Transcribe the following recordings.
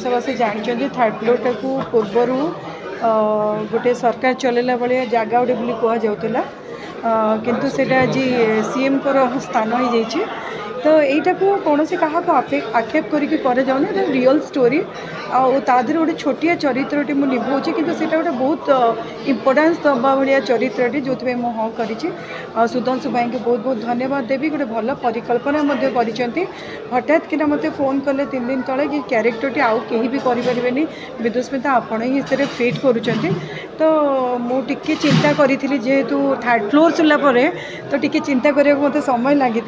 ओडावासी जानते third floor टाक पूर्वर गोटे सरकार चलैला भाया जगह गोटे बोली कहुला किंतु सेटा आज सीएम को स्थान हो जाइए तो यहीटा को कौन से क्या आक्षेप करके रियल स्टोरी आदि गोटे छोटिया चरित्रटी मुझे निभाऊँ कि गोटे बहुत इम्पोर्टान्स दबा भाया चरित्रटी जो मुझे हाँ कर सुधांशु भाई को बहुत बहुत धन्यवाद देवी गोटे भल परिकल्पना हठात कि मत फोन कले 3 दिन तले कि क्यारेक्टरटी आउ कहीं भी करें विदुस्मिता आपण ही इस फिट करुँच तो मुझे चिंता करी जेहेतु थर्ड फ्लोर चला तो टी चिंता करने मत समय लगी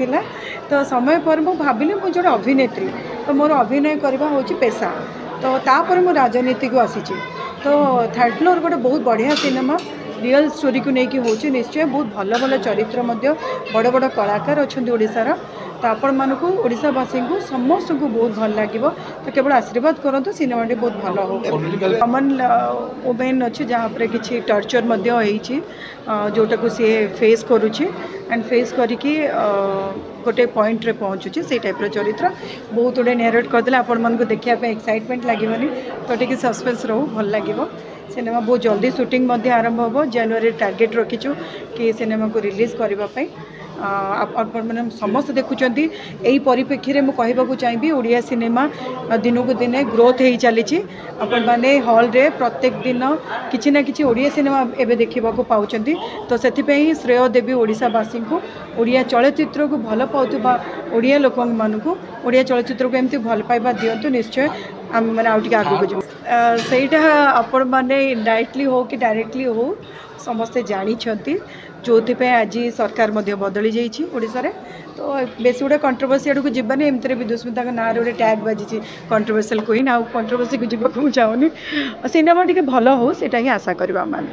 तो समय पर मुझे भाविली मुझे जो अभिनेत्री तो मोर अभिनय करवा हूँ पेशा तो तापर मु राजनीति को आसी तो थर्ड फ्लोर गोटे बहुत बढ़िया सिनेमा रियल स्टोरी को लेकिन हूँ निश्चय बहुत भल भल चरित्र बड़ बड़ कलाकार अच्छा ओडार तो आपण मानक ओडावासी को समस्त को बहुत भल लगे तो केवल आशीर्वाद करूँ सिनेमाटी बहुत भल हो कमन वुमेन अच्छे जहाँ पर किसी टर्चर जोटा को सी फेस करुच्ची एंड फेस करके गोटे पॉइंट रे पहुँचुची से टाइप चरित्र बहुत गुड़े नेरेट करदे आपण मन को देखापी एक्साइटमेंट लगे तो टी सस्पेंस रो भल लगे सिनेमा बहुत जल्दी शूटिंग आरंभ हो जनवरी टार्गेट रखीचु कि सिनेमा को रिलीज करने मैंने समस्त देखुं यही परिप्रेक्षी में कहवाक चाहिए ओडिया सिनेमा दिन को दिन ग्रोथ हो चली आपण मैंने हॉल रे प्रत्येक दिन किसी ना कि ओडिया सिनेमा एवं देखा पाँच तो से श्रेय देवी ओडावासी को ओडिया चलचित्र को भल पाउथबा ओडिया लोक मानू ओडिया चलचित्र को एमती भल पाइबा दिंतु निश्चय आम मैंने आगे आगे जो सहीटा आपण मैंने इनडायरेक्टली हो कि डायरेक्टली हो समस्ते जानते जो आज सरकार बदली जाइए तो बेस गोटे कंट्रोवर्सी आड़ को जीवानी एमती विदुस्मिता ना गोटे टैग बाजी कंट्रोवर्शियल क्वीन आउ कंट्रोवर्सी को जीवा चाहूनी सिनेमा टी भल हो ही आशा करवा मान।